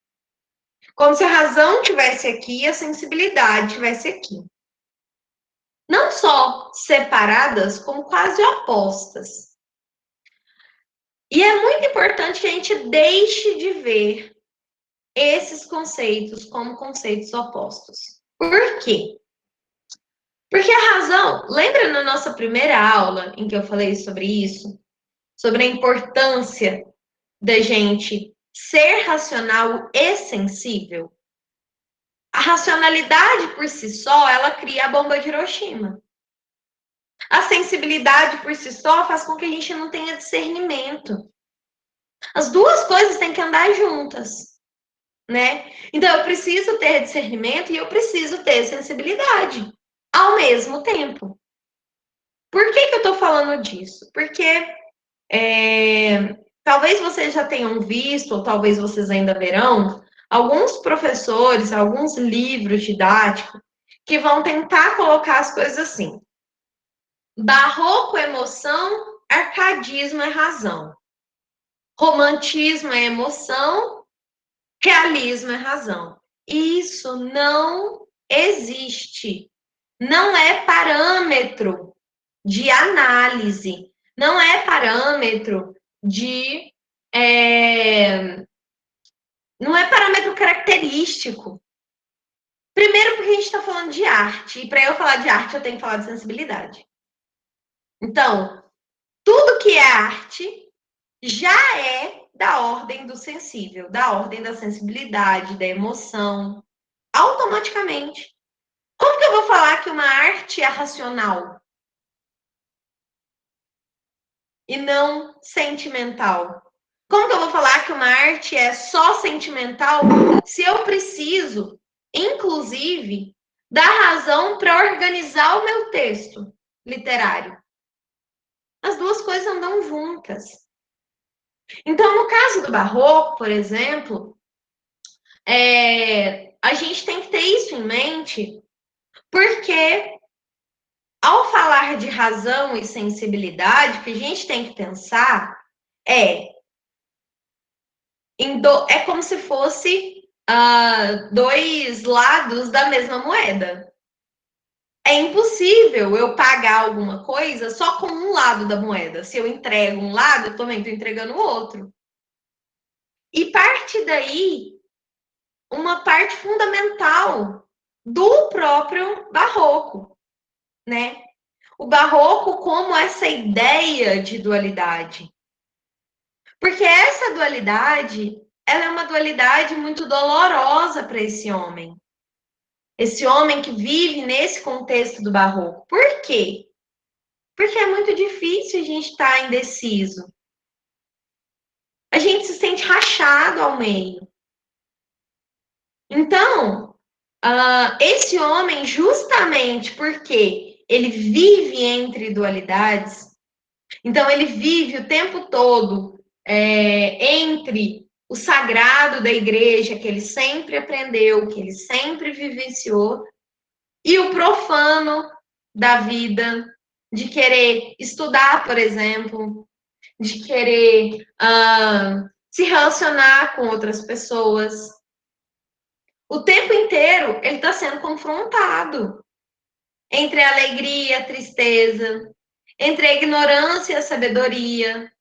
Como se a razão estivesse aqui e a sensibilidade estivesse aqui. Não só separadas, como quase opostas. E é muito importante que a gente deixe de ver esses conceitos como conceitos opostos. Por quê? Porque a razão, lembra na nossa primeira aula em que eu falei sobre isso? Sobre a importância da gente ser racional e sensível? A racionalidade por si só, ela cria a bomba de Hiroshima. A sensibilidade por si só faz com que a gente não tenha discernimento. As duas coisas têm que andar juntas, né? Então eu preciso ter discernimento e eu preciso ter sensibilidade ao mesmo tempo. Por que eu tô falando disso? Porque talvez vocês já tenham visto, ou talvez vocês ainda verão, alguns professores, alguns livros didáticos que vão tentar colocar as coisas assim. Barroco é emoção, arcadismo é razão. Romantismo é emoção, realismo é razão. Isso não existe. Não é parâmetro de análise. Não é parâmetro de. Não é parâmetro característico. Primeiro, porque a gente está falando de arte. E para eu falar de arte, eu tenho que falar de sensibilidade. Então, tudo que é arte já é da ordem do sensível, da ordem da sensibilidade, da emoção, automaticamente. Como que eu vou falar que uma arte é racional e não sentimental? Como que eu vou falar que uma arte é só sentimental se eu preciso, inclusive, dar razão para organizar o meu texto literário? As duas coisas andam juntas. Então, no caso do barroco, por exemplo, a gente tem que ter isso em mente, porque ao falar de razão e sensibilidade, o que a gente tem que pensar é é como se fosse dois lados da mesma moeda. É impossível eu pagar alguma coisa só com um lado da moeda. Se eu entrego um lado, eu também estou entregando o outro. E parte daí uma parte fundamental do próprio barroco, né? O barroco como essa ideia de dualidade. Porque essa dualidade, ela é uma dualidade muito dolorosa para esse homem. Esse homem que vive nesse contexto do barroco. Por quê? Porque é muito difícil a gente estar indeciso. A gente se sente rachado ao meio. Então, esse homem, justamente porque ele vive entre dualidades, então ele vive o tempo todo entre o sagrado da igreja, que ele sempre aprendeu, que ele sempre vivenciou, e o profano da vida, de querer estudar, por exemplo, de querer se relacionar com outras pessoas. O tempo inteiro ele está sendo confrontado entre a alegria e a tristeza, entre a ignorância e a sabedoria.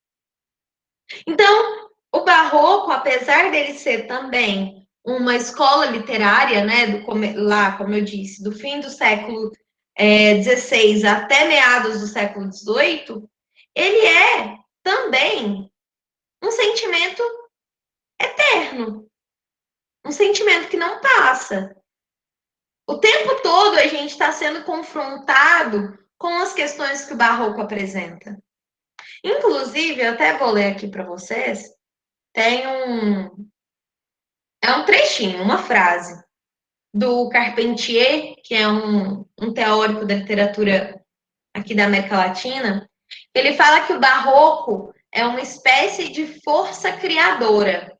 Então, o barroco, apesar dele ser também uma escola literária, né, lá, como eu disse, do fim do século XVI até meados do século XVIII, ele é também um sentimento eterno, um sentimento que não passa. O tempo todo a gente está sendo confrontado com as questões que o barroco apresenta. Inclusive, eu até vou ler aqui para vocês, tem um trechinho, uma frase do Carpentier, que é um teórico da literatura aqui da América Latina. Ele fala que o barroco é uma espécie de força criadora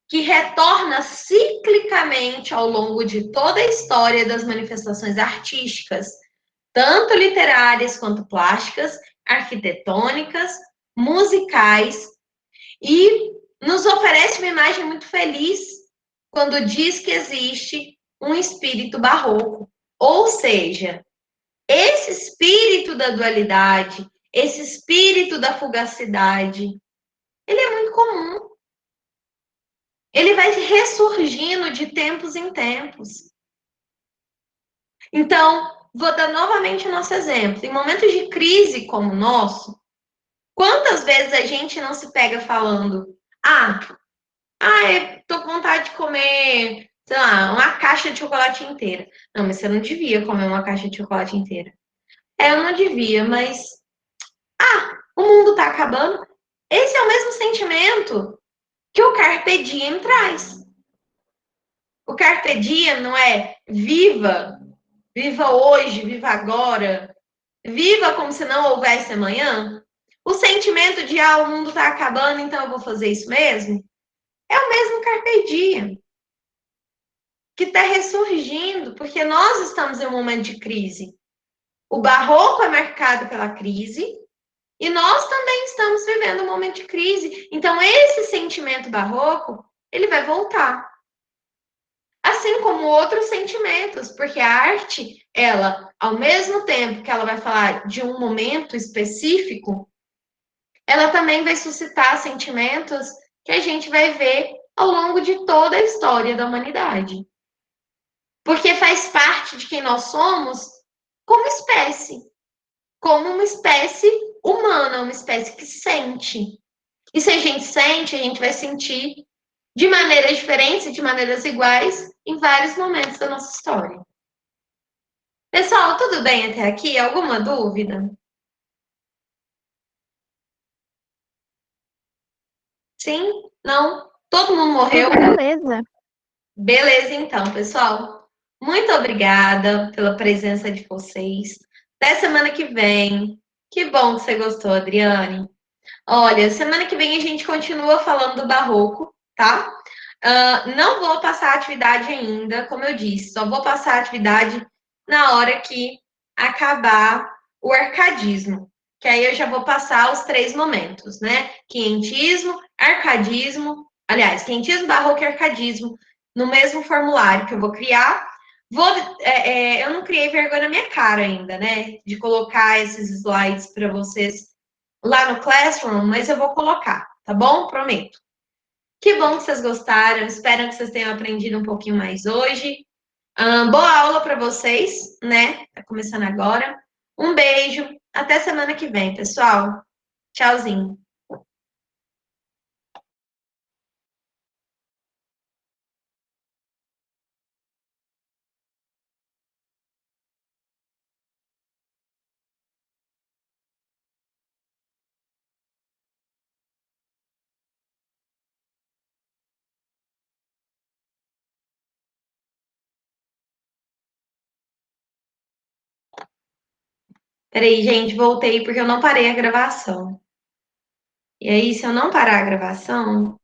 que retorna ciclicamente ao longo de toda a história das manifestações artísticas, tanto literárias quanto plásticas, arquitetônicas, musicais, e nos oferece uma imagem muito feliz quando diz que existe um espírito barroco. Ou seja, esse espírito da dualidade, esse espírito da fugacidade, ele é muito comum. Ele vai ressurgindo de tempos em tempos. Então, vou dar novamente o nosso exemplo. Em momentos de crise como o nosso, quantas vezes a gente não se pega falando: tô com vontade de comer, sei lá, uma caixa de chocolate inteira. Não, mas você não devia comer uma caixa de chocolate inteira. Eu não devia, mas o mundo tá acabando. Esse é o mesmo sentimento que o Carpe Diem traz. O Carpe Diem não é viva, viva hoje, viva agora, viva como se não houvesse amanhã. O sentimento de o mundo está acabando, então eu vou fazer isso mesmo, é o mesmo Carpe Diem, que está ressurgindo, porque nós estamos em um momento de crise. O barroco é marcado pela crise e nós também estamos vivendo um momento de crise. Então, esse sentimento barroco, ele vai voltar. Assim como outros sentimentos, porque a arte, ela, ao mesmo tempo que ela vai falar de um momento específico, ela também vai suscitar sentimentos que a gente vai ver ao longo de toda a história da humanidade. Porque faz parte de quem nós somos como espécie, como uma espécie humana, uma espécie que sente. E se a gente sente, a gente vai sentir de maneiras diferentes e de maneiras iguais em vários momentos da nossa história. Pessoal, tudo bem até aqui? Alguma dúvida? Sim? Não? Todo mundo morreu? Tudo beleza. Beleza, então, pessoal. Muito obrigada pela presença de vocês. Até semana que vem. Que bom que você gostou, Adriane. Olha, semana que vem a gente continua falando do barroco, tá? Não vou passar a atividade ainda, como eu disse, só vou passar a atividade na hora que acabar o arcadismo, que aí eu já vou passar os 3 momentos, né? Quinhentismo, arcadismo, aliás, quinhentismo, barroco e arcadismo, no mesmo formulário que eu vou criar. Eu não criei vergonha na minha cara ainda, né? De colocar esses slides para vocês lá no Classroom, mas eu vou colocar, tá bom? Prometo. Que bom que vocês gostaram, espero que vocês tenham aprendido um pouquinho mais hoje. Boa aula para vocês, né? Tá começando agora. Um beijo, até semana que vem, pessoal. Tchauzinho. Peraí, gente, voltei porque eu não parei a gravação. E aí, se eu não parar a gravação,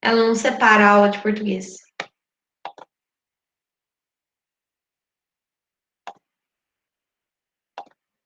ela não separa a aula de português.